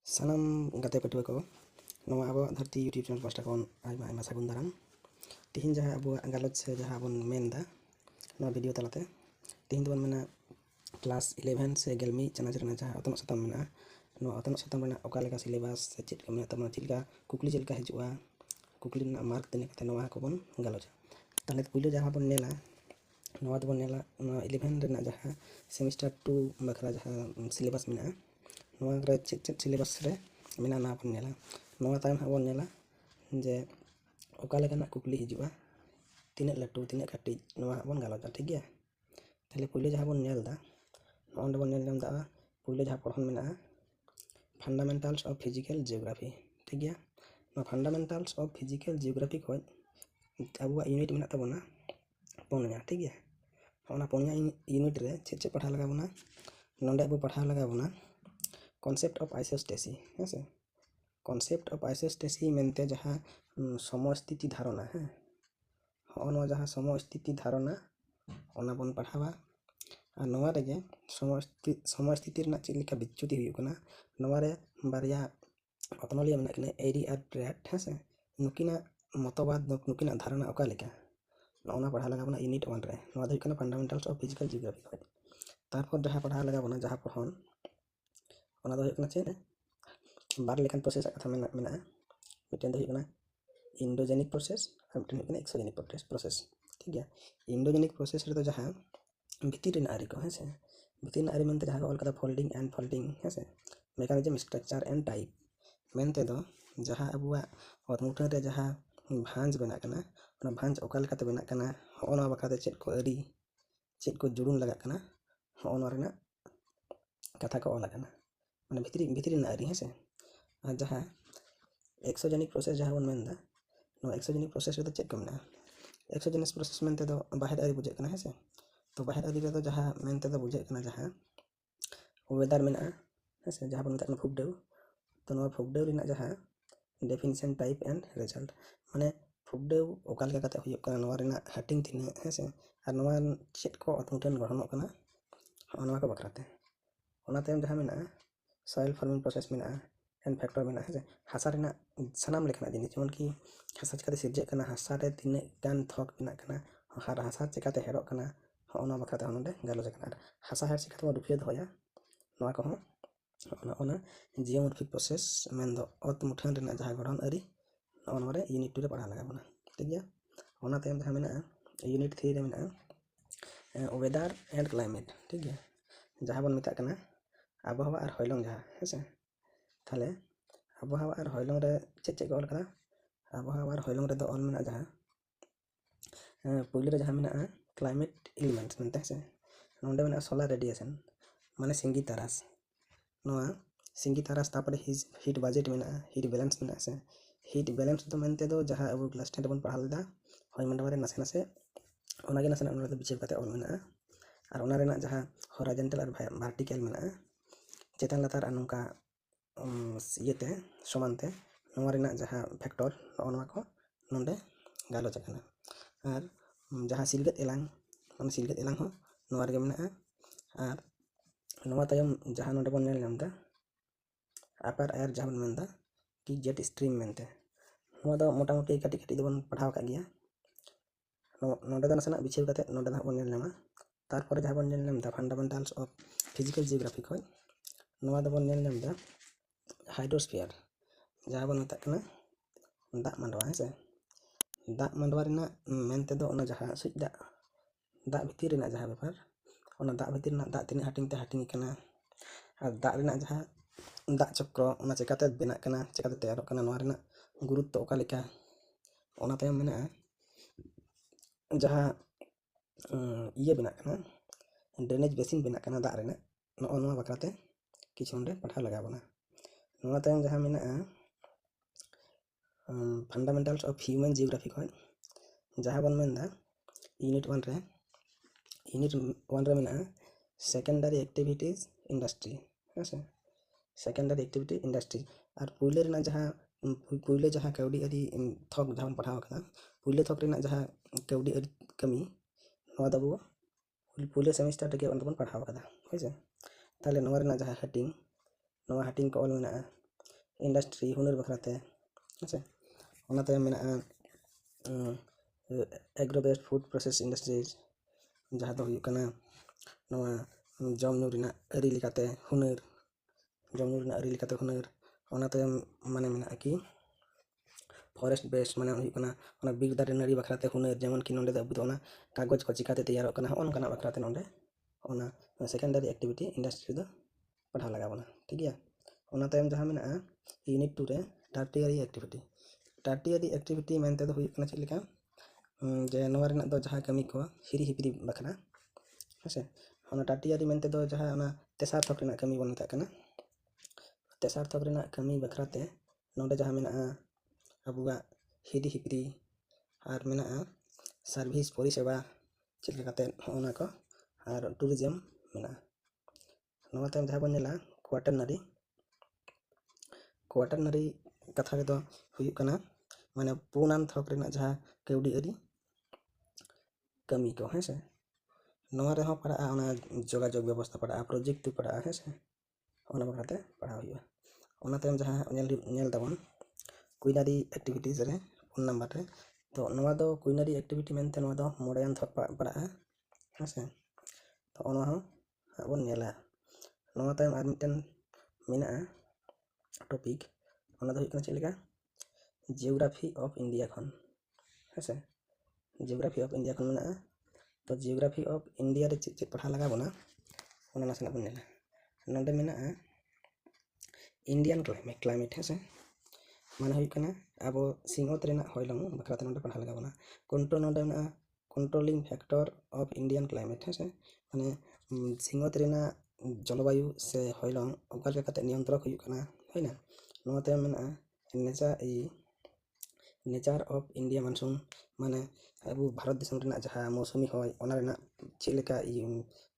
Sanam gate patua ko noa abo dharti YouTube channel pasta kon ayma sagun daram tihin jaha abo galot se jaha bon menda no video talate tihin bon mena class 11 se gelmi chanaj rena jaha otno satam mena no otno satam rena okale ka syllabus se chit ka mena tamna chilka kukli chilka hijua kukli na mark tene kate noa ko bon galoja tale puilo jaha bon nela noa bon nela no 11 rena jaha semester 2 bakra jaha syllabus mena noa gra chit syllabus re mena na bon nela noa tayam ha bon nela je okale kana kukli hijua tinak latu tinak kati noa bon galoja ठीक है ताले पुइले जहाँ bon nail दा non bon nail दा पुइले जहाँ पढ़न मेना fundamentals of physical geography ठीक है ना फंडामेंटल्स ऑफ फिजिकल जियोग्राफी को अब यूनिट मेना तबना पोन्या ठीक है ओना पोन्या यूनिट रे छे पढ़ा लगा बना नंडे अब पढ़ा लगा बना कॉन्सेप्ट ऑफ आइसोस्टेसी है से कॉन्सेप्ट ऑफ आइसोस्टेसी मेनते जहाँ समस्थिति धारणा है हाँ जहाँ समस्थिति धारणा ओना बन पढ़ावा और नवा रेगे समस्थिति रना चिलिका बिच्युति हुई कना नवा रे बारिया अतनलिया मेना कने एरी और ब्रैड है से नुकिना मतवाद नुकिना धारणा ओका लेका ओना पढ़ा लगा बना यूनिट 1 रे नवा दे कना फंडामेंटल्स ऑफ फिजिकल जियोग्राफी खय तारपर जहाँ पढ़ा लगा बना जहाँ पढ़न ओना दो कना चे बार लेखन प्रोसेस कथा मेना मिटेन दो कना इंडोजेनिक प्रोसेस और मिटेन एक्सोजेनिक प्रोसेस ठीक है इंडोजेनिक प्रोसेस रे तो जहाँ भीतर आरी को है से भीतर आरी मेनते जहाँ ऑल कदा फोल्डिंग एंड फोल्डिंग है से मेकानिज्म स्ट्रक्चर एंड टाइप मेनते दो जहाँ अबुआ अतमुठन रे जहाँ भांज बना कना ओना भांज ओका लेकाते बना कना ओना बकाते चेत को आरी चेत को जुड़ुन लगा कना ओना रेना कथा को ओला कना माने भीतर आरी है से जहाँ एक्सोजेनिक प्रोसेस जहाँ बन मेनदा नो एक्सोजेनिक प्रोसेस रे तो चेक कमना एक्सोजेनिक प्रोसेस मेनते दो बाहर आरी बुझे कना है से तो बाहर आदि तो जहाँ मेनते तो बुझे कना जहाँ वेदर मेना है से जहाँ बन तक फुगडेव तो नवा फुगडेव रिना जहाँ डेफिनेशन टाइप एंड रिजल्ट माने फुगडेव ओका लेका कते हुई कना नवा रिना हटिंग तिना है से और नवा चेत को अतमुठन गठन कना नवा को बकराते ओना तायम जहाँ मेना सॉइल फार्मिंग प्रोसेस मेना एंड फैक्टर मेना है से हासा रिना सनाम लेखना जिनिस जेमन की हासा चिकाते सिरजे कना हासा रे तिने गान थक मेना कना हर हासा चिकाते हेरो कना ओना बखराते होनदे गालो जकना हासा हर चिकाते रुफिया दया नवा को ओना जियोमॉर्फिक प्रोसेस मेन दो अत मुठन रेना जहाँ गठन आरी ओना रे यूनिट 2 रे पढ़ा लगा बना ठीक है ओना तायम जहाँ मेना यूनिट 3 रे मेना वेदर एंड क्लाइमेट ठीक है जहाँ बन मेता कना आबहावा और हयलंग जहाँ है से थाले आबहावा और हयलंग रे चेक को ऑल करा आबहावा और हयलंग रे दो ऑल मेना जहाँ पहिले रे जहाँ मेना क्लाइमेट एलिमेंट्स मेनते से नोंडे मेना सोलर रेडिएशन माने सिंगी तारास नोआ सिंगी तारास तापरे हीट बजेट मेना हीट बैलेंस मेना से हीट बैलेंस तो मेनते दो जहाँ अब क्लास 10 बन पढ़ा लेदा होय मंडा बारे नसे नसे ओनागे नसे ओना दो बिचेव काते ऑल मेना और ओना रेना जहाँ हॉरिजॉन्टल और वर्टिकल मेना चेतन लातार अनुका इयते समानते नोआ रेना जहाँ फैक्टर ओना को नोंडे गालो जकना और जहाँ सिलगत एलांग माने सिलगत एलांग हो नोआ रे मेना और नोआ तायम जहाँ नोंडे बन नेल नामदा अपर एयर जहाँ बन मेनदा कि जेट स्ट्रीम मेनते नोआ दो मोटा मोटी काटी काटी दो बन पढ़ाव का गया नोंडे दो नसना बिछेव काते नोंडे दा बन नेल नामा तारपर जहाँ बन नेल नामदा फंडामेंटल्स ऑफ फिजिकल जियोग्राफी को नोआ दो बन नेल नामदा हाइड्रोस्फीयर जहाँ बन मेता कना दा मंडवा है से दा मंडवा रेना मेनते दो ओना जहाँ सुज दा भीतर रेना जहाँ बेपार ओना दा भीतर रेना दा तिना हटिंग ते हटिंग कना और दा रेना जहाँ दा चक्र ओना चिकाते बेना कना चिकाते तैयार कना नोआ रेना गुरुत्व ओका लेका ओना तायम मेना जहाँ इये बेना कना ड्रेनेज बेसिन बेना कना दा रेना नोआ बकराते किछु ओंडे पढ़ा लगा बना नोआ तायम जहाँ मेना फंडामेंटल्स ऑफ ह्यूमन जियोग्राफी को जहाँ बन मेनदा यूनिट 1 रे मेना सेकेंडरी एक्टिविटीज इंडस्ट्री है से सेकेंडरी एक्टिविटी इंडस्ट्री और पुइले रेना जहाँ पुइले जहाँ कौडी आदि थक जहाँ पढ़ाव कना पुइले थक रेना जहाँ कौडी आदि कमी नोआ दबो पुइले सेमेस्टर रे के बन पढ़ाव कदा है से ताले नोआ रेना जहाँ हटिंग को ऑल मेना इंडस्ट्री हुनर बखराते हेंसे ओना तायम मेनागा agro based food process industries जहाँ दो हुयुग कना नवा जम ᱧᱩ ᱨᱮᱱᱟᱜ ᱟᱹᱨᱤ ᱞᱮᱠᱟᱛᱮ ᱦᱩᱱᱟᱹᱨ ᱡᱚᱢ ᱧᱩ ᱨᱮᱱᱟᱜ ᱟᱹᱨᱤ ᱞᱮᱠᱟᱛᱮ ᱦᱩᱱᱟᱹᱨ ᱚᱱᱟ ᱛᱟᱭᱚᱢ ᱢᱟᱱᱮ ᱢᱮᱱᱟᱜᱼᱟ ᱠᱤ फॉरेस्ट बेस्ड माने हुयुग कना ओना बिर दारे नाड़ी बखराते हुनर जेमन कि नोंडे अबु दो ओना कागज को चिकाते तैयारोग कना ओनकाना बखराते नोंडे ओना सेकेंडरी एक्टिविटी इंडस्ट्री दो पढ़ा लगा बना ठीक गया ओना तायम जहाँ मेना यूनिट 2 रे टर्टियरी एक्टिविटी मेनते दो हुयुग कना चेद लेका जे नोवा रेनाग दो जहाँ कमी को हिरी हिपिरी बखरा हेंसे ओना टर्टियरी मेनते दो जहाँ ओना तेसार थक रेनाग कमी बन मेताग कना तेसार थक रेनाग कमी बखराते नोंडे जहाँ मेना अबुआ हिरी हिपिरी और मेना सर्विस परिसेवा चेद लेकाते ओना को और टूरिज्म मेना नोवा तायम जहाँ बन नेला क्वार्टरनरी कथा रे दो हुयुग कना माने पुनान थक रेनाग जहाँ कौडी अरी कमी को हेंसे नोवा रे हो पढ़ा ओना जोगाजोग व्यवस्था पढ़ा प्रोजेक्ट पढ़ा हेंसे ओना बखराते पढ़ा हुयुगा ओना तायम जहाँ नेल दाबन कुइनारी एक्टिविटीज रे 4 नंबर रे तो नोवा दो कुइनारी एक्टिविटी मेनते नोवा दो मोडेन थक पढ़ा हेंसे तो ओना हो बन नेला नोवा तायम आर मिटन मेना टॉपिक ओना दो हुयुग कना चेद लेका जियोग्राफी ऑफ इंडिया खन हेंसे जियोग्राफी ऑफ इंडिया खन मेना तो जियोग्राफी ऑफ इंडिया रे चेद पढ़ा लगा बना ओना नासना बन नेला नोंडे मेना इंडियन क्लाइमेट हेंसे माने हुयुग कना अब सिंगोत रेना हयलंग बखराते नोंडे पढ़ा लगा बना controlling factor of Indian climate हेंसे माने सिंगोत रेना जलवायु से हयलंग ओका लेकाते नियंत्रक हुयुग कना होइना नोवा तायम मेना नेचर ऑफ इंडिया मानसून माने अबु भारत देशम रेना जहाँ मौसमी हय ओना रेना चेद लेका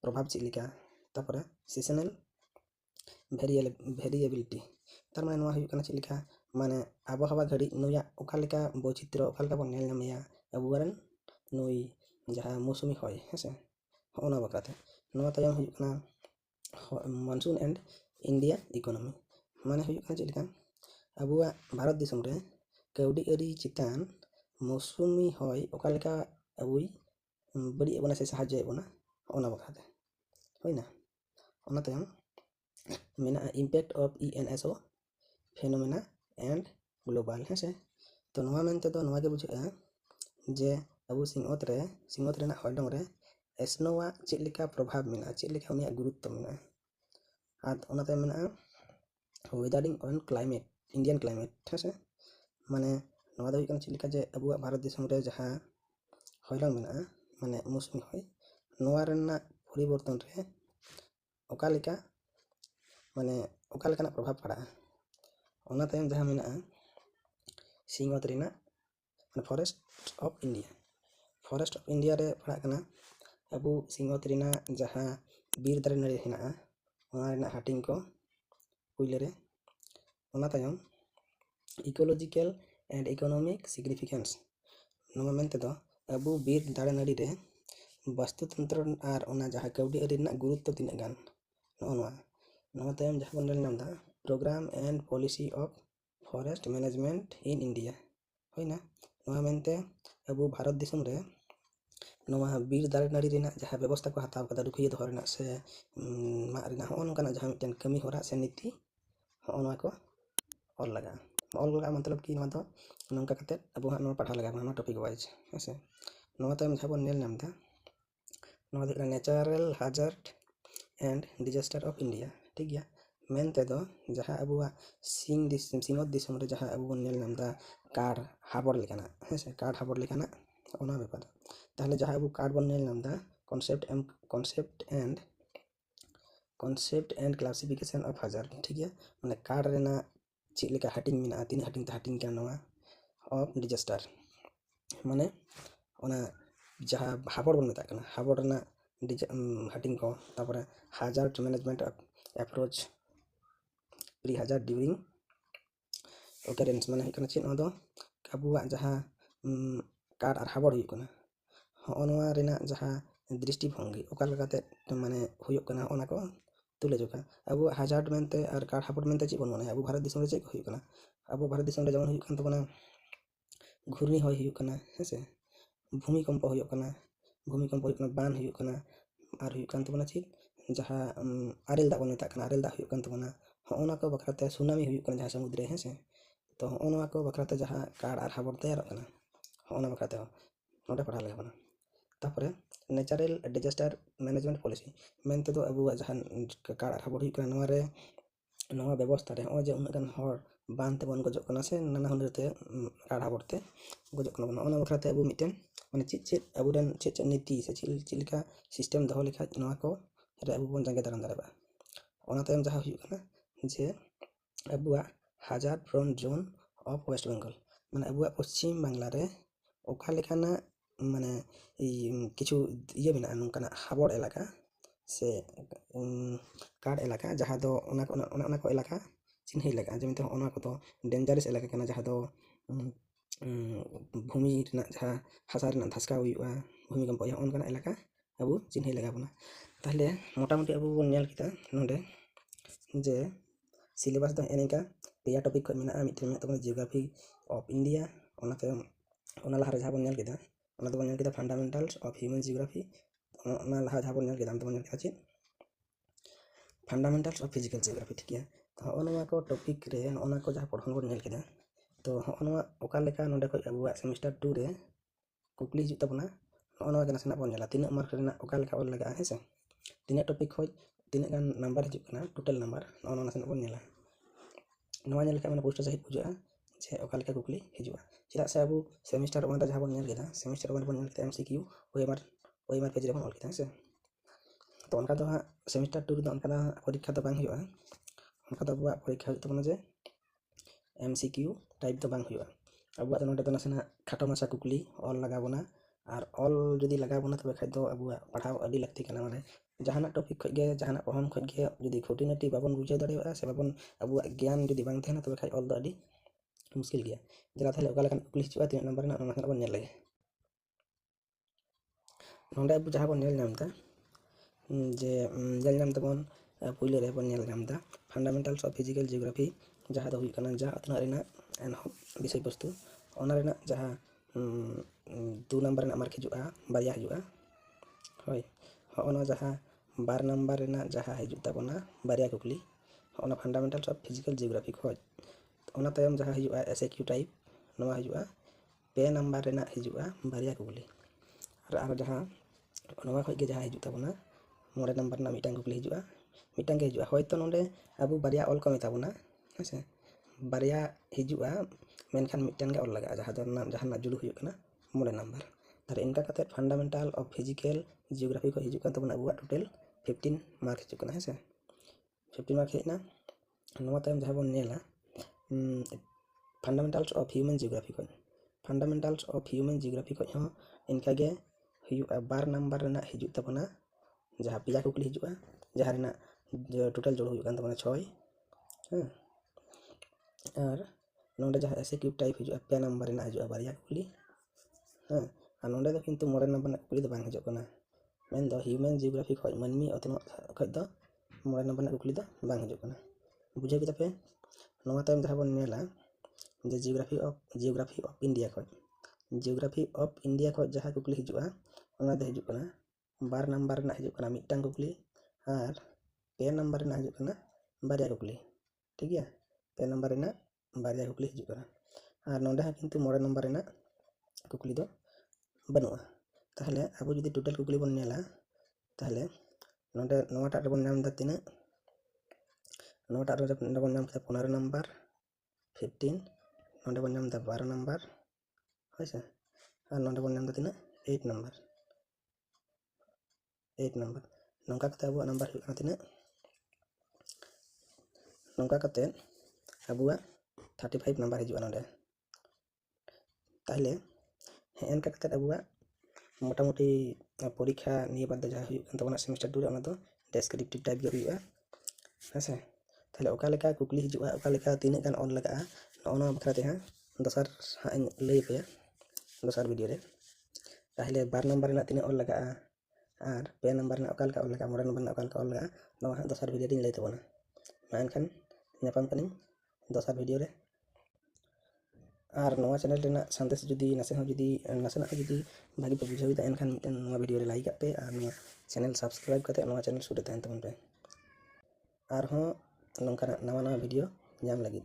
प्रभाव चेद लेका तारपरे सीजनल वेरिएबिलिटी तार माने नोवा हुयुग कना चेद लेका माने आबहावा घड़ी नुया ओका लेका वैचित्र ओका लेका बन नेल नामेया अबुआरन नुई जहाँ मौसमी हय हेंसे ओना बखराते नोवा तायम हुयुग कना मानसून एंड इंडिया इकोनॉमी माने हुयुग कना चेद लेका अबुआ भारत देशम रे कौडी अरी चितान मौसमी हय ओका लेका अबुई बड़ी एबोना से साहाय्य एबोना ओना बखराते होइना ओना तायम मेना impact of ENSO phenomena and global हेंसे तो नोवा मेनते दो नोवा गे बुझागा जे अबु सिंगोत रेना हयलंग रे स्नोवा चेद लेका प्रभाव मेना चेद लेका उनिया गुरुत्व मेना आर ओना तायम मेना weathering on climate Indian climate हेंसे माने नोवा दो हुयुग कना चेद लेका जे अबुआ भारत देशम रे जहाँ हयलंग मेना माने मौसमी हय नोवा रेना परिवर्तन रे ओका लेका माने ओका लेकाना प्रभाव पड़ा ओना तायम जहाँ मेना सिंगोत रेना माने फॉरेस्ट ऑफ इंडिया रे पढ़ा कना अबु सिंगोत रेना जहाँ बिर दारे नाड़ी हेना ओना रेना हाटिंग को पुइले रे ओना तायम इकोलॉजिकल एंड इकोनॉमिक सिग्निफिकेंस नोवा मेनते दो अबु बिर दारे नाड़ी रे वास्तुतंत्र और ओना जहाँ कौडी अरी रेना गुरुत्व तिनाग गान नोवा तायम जहाँ बन नेल नामदा programme and policy of forest management in India होइना नोवा मेनते अबु भारत देशम रे नोवा बिर दारे नाड़ी रेना जहाँ व्यवस्था को हताव कदा रुखिया दोहो रेना से माग रेना हो नोंकाना जहाँ मिटन कमी होरा से नीति हो नोवा को ऑल लगा मतलब कि नोवा दो नोंका कते अबु हा नोवा पढ़ा लगा बना टॉपिक वाइज हेंसे नोवा तायम जहाँ बन नेल नामदा नोवा दो natural hazard and disaster of India ठीक गया मेनते दो जहाँ अबुआ सिंगोत दिसम रे जहाँ अबु बन नेल नामदा कार्ड हाबर लेकाना हेंसे कार्ड हाबर लेकाना ओना बेपार ताहले जहाँ अबु कार्ड बन नेल नामदा concept and classification of hazard ठीक है माने कार्ड रेना चेद लेका हाटिंग मेना तीन हाटिंग ते हाटिंग kana नोवा ऑफ डिजास्टर माने ओना जहाँ हाबर बन मेता kana हाबर रेना हाटिंग को तारपरे hazard management approach pre hazard during occurrence माने हुयुग कना चेद नोवा दो अबुआ जहाँ कार्ड और हाबर हुयुग कना हो नोवा रेना जहाँ दृष्टिभंगी ओका लेकाते माने हुयुग कना ओना को तुलाजोखा अब हाजार्ड मेनते और काड़ हापड़ मेनते चेक बन मने अब भारत दिसम रे चेक हुई कना अब भारत दिसम रे जेमन हुई कन तबना घूर्णी हुई कना हेसे भूमिकम्प हुई कना भूमिकम्प हुई कना बान हुई कना और हुई कन तबना चेक जहाँ आरेल दा बन मेता कना आरेल दा हुई कन तबना होना को बखराते सुनामी हुई कना जहाँ समुद्र हेसे तो होना को बखराते जहाँ काड़ और हापड़ तैयार कना होना बखराते नोडे पढ़ा लगे बना तापरे नेचुरल डिजास्टर मैनेजमेंट पॉलिसी मेनते दो अब जहाँ काड़ और हापड़ हुई कना नोरे नवा व्यवस्था रे जे उन्ना गान हर बान ते बन गजो कना से नाना हुनर ते काड़ हापड़ ते गजो कना बना ओना बखराते अब मिटेन माने चेक अबुरन चेक नीति से चिलिका सिस्टम दहो लेखा नवा को रे अब बन जांगे दाराम दारेबा ओना तायम जहाँ हुई कना जे अबुआ हाजार front zone of West Bengal माने अबुआ पश्चिम बांग्ला रे ओका लेखाना माने किछु इये मेना नोंकाना हाबड़ एलाका से काड़ एलाका जहाँ दो ओना को एलाका चिन्ह लगा जमीते ओना को तो डेंजरस एलाका कना जहाँ दो भूमि रना जहाँ हासा रना धसका हुआ भूमिकम्प या ओनकाना एलाका अब चिन्ह लगा बना ताहले मोटामुटी अब बन नेल किता नोडे जे सिलेबस दो एनेका पेया टॉपिक को मेना मिटे में तो जियोग्राफी ऑफ इंडिया ओना ते ओना लहारे जहाँ बन नेल किता ओना तो बन नेल किता फंडामेंटल्स ऑफ ह्यूमन जियोग्राफी ओना लहा जहाँ बन नेल किता तो बन नेल किता चे फंडामेंटल्स ऑफ फिजिकल जियोग्राफी ठीक है तो ओना को टॉपिक रे ओना को जहाँ पढ़न बन नेल किता तो ओना ओका लेका नोडे को अब सेमेस्टर 2 रे कुकली हिजुग तबना ओना के नासेना बन नेला तीना मार्क रेना ओका लेका ऑल लगा है से तीना टॉपिक खोज तीना गान नंबर हिजुग कना टोटल नंबर ओना नासेना बन नेला नवा नेल का माने पोस्टर सहित बुझा जे ओका लेका कुकली हिजुआ चिदा से अब सेमेस्टर 1 जहाँ बन नेल केदा सेमेस्टर 1 बन नेल केदा एमसीक्यू ओएमआर पेज रे बन ऑल केदा से तो उनका तो सेमेस्टर 2 रे उनका परीक्षा तो बांग हुआ उनका तो अब परीक्षा हुई तबना जे एमसीक्यू टाइप तो बांग हुआ अब तो नोडे तो नासेना खाटो माछा कुकली ऑल लगा बना और ऑल जदि लगा बना तबे खाइ दो अब पढ़ाव अडी लगती कना माने जहाना टॉपिक खज गे जहाना पढ़न खज गे जदि खुटिनाटी बाबन बुझे दाड़ेया से बाबन अब ज्ञान जदि बांग थेना तबे खाइ ऑल दो अडी मुश्किल गया जरा थाले ओका लेखान कुकली हिजुआ तीन नंबर ना ओना बन नेल लगे नोडे अब जहाँ बन नेल नामता जे नेल नाम तबन पहिले रे बन नेल नामता फंडामेंटल्स ऑफ फिजिकल जियोग्राफी जहाँ दो हुई कना जहाँ अतना रेना एन विषय वस्तु ओना रेना जहाँ 2 नंबर रेना मार्क हिजुआ बारिया हिजुआ होय ओना जहाँ 12 नंबर रेना जहाँ हिजुग तबना बारिया कुकली ओना फंडामेंटल्स ऑफ फिजिकल जियोग्राफी खोज ओना तायम जहाँ हिजुआ एसएक्यू टाइप नवा हिजुआ 2 नंबर रेना हिजुआ बारिया कुकली और जहाँ नवा खोज के जहाँ हिजुग तबना 9 नंबर ना मिटांग कुकली हिजुआ मिटांग के हिजुआ होय तो नोडे अब बारिया ऑल को मेताबना हेसे बारिया हिजुआ मेनखान मिटान के ऑल लगा जहाँ दो जहाँ जुड़ू हुई कना 9 नंबर तार इनका कते फंडामेंटल ऑफ फिजिकल जियोग्राफी को हिजुग कन तबना अब टोटल 15 मार्क हिजुग कना हेसे 15 मार्क हेना नवा तायम जहाँ बन नेला फंडामेंटल्स ऑफ ह्यूमन जियोग्राफी को फंडामेंटल्स ऑफ ह्यूमन जियोग्राफी को हो इनका गे हुआ 12 नंबर रेना हिजुग तबना जहाँ पिया कुकली हिजुआ जहाँ रेना टोटल जोड़ हुई कन तबना 6 हां और नोडे जहाँ ऐसे क्यूब टाइप हिजुआ 2 नंबर रेना हिजुआ बारिया कुकली हां और नोडे दो किंतु 9 नंबर ना कुकली दो बांग हिजुआ कना मेन दो ह्यूमन जियोग्राफी खोज मनमी अतनो खोज दो 9 नंबर ना कुकली दो बांग हिजुआ कना बुझे कि तपे नवा तायम जहाँ बन नेला जे जियोग्राफी ऑफ इंडिया खोज जियोग्राफी ऑफ इंडिया खोज जहाँ कुकली हिजुआ ओना दो हिजुआ कना 12 नंबर ना हिजुआ कना मिटांग कुकली और 2 नंबर ना हिजुआ कना बारिया कुकली ठीक है 2 नंबर ना बारिया कुकली हिजुआ कना और नोडे किंतु 9 नंबर ना कुकली दो बनुआ ताहले अब जदि टोटल कुकली बन नेला ताहले नोडे नवाटा रे बन नाम दा तिना नवाटा रे बन नाम दा 15 नंबर 15 नोडे बन नाम दा 12 नंबर होइसे और नोडे बन नाम दा तिना 8 नंबर नोंका कते अब नंबर हुई कना तिना नोंका कते अब 35 नंबर हिजुआ नोडे ताहले हेन का कते अब मोटामुटी परीक्षा निये बाद जहाँ हुई कन तबना सेमेस्टर 2 रे ओना दो डेस्क्रिप्टिव टाइप गे हुआ हेसे ताहले ओका लेका कुकली हिजुआ ओका लेका तीना गान ऑन लगा ओना बखरा ते हां दोसर हां लई पे दोसर वीडियो रे ताहले 12 नंबर रेना तीना ऑल लगा ᱟᱨ ᱯᱮ ᱱᱟᱢᱵᱟᱨ ᱨᱮᱱᱟᱜ ᱚᱠᱟ ᱞᱮᱠᱟ ᱚᱞ ᱞᱟᱜᱟᱜᱼᱟ, ᱢᱚᱬᱮ ᱱᱟᱢᱵᱟᱨ ᱨᱮᱱᱟᱜ ᱚᱠᱟ ᱞᱮᱠᱟ ᱚᱞ ᱞᱟᱜᱟᱜᱼᱟ, ᱱᱚᱣᱟ ᱦᱟᱸᱜ ᱫᱚᱥᱟᱨ ᱵᱷᱤᱰᱤᱭᱳ ᱨᱤᱧ ᱞᱟᱹᱭ ᱛᱟᱵᱚᱱᱟ᱾ ᱢᱟ ᱮᱱᱠᱷᱟᱱ ᱧᱟᱯᱟᱢ ᱠᱟᱹᱱᱟᱹᱧ ᱫᱚᱥᱟᱨ ᱵᱷᱤᱰᱤᱭᱳ ᱨᱮ᱾ ᱟᱨ ᱱᱚᱣᱟ ᱪᱮᱱᱮᱞ ᱨᱮᱱᱟᱜ ᱥᱟᱸᱫᱮᱥ ᱡᱩᱫᱤ ᱱᱟᱥᱮᱱᱟᱜ ᱦᱚᱸ ᱡᱩᱫᱤ ᱵᱷᱟᱜᱤ ᱯᱮ ᱵᱩᱡᱷᱟᱹᱣᱮᱫᱟ, ᱮᱱᱠᱷᱟᱱ ᱢᱤᱫᱴᱮᱱ ᱱᱚᱣᱟ ᱵᱷᱤᱰᱤᱭᱳ ᱨᱮ ᱞᱟᱭᱤᱠ ᱟᱜ ᱯᱮ ᱟᱨ ᱱᱚᱣᱟ ᱪᱮᱱᱮᱞ ᱥᱟᱵᱥᱠᱨᱟᱭᱤᱵ ᱠᱟᱛᱮ ᱱᱚᱣᱟ ᱪᱮᱱᱮᱞ ᱥᱩᱨ ᱨᱮ ᱛᱟᱦᱮᱱ ᱛᱟᱵᱚᱱ ᱯᱮ, ᱟᱨᱦᱚᱸ ᱱᱚᱝᱠᱟᱱᱟᱜ ᱱᱟᱣᱟ ᱵᱷᱤᱰᱤᱭᱳ ᱧᱟᱢ ᱞᱟᱹᱜᱤᱫ᱾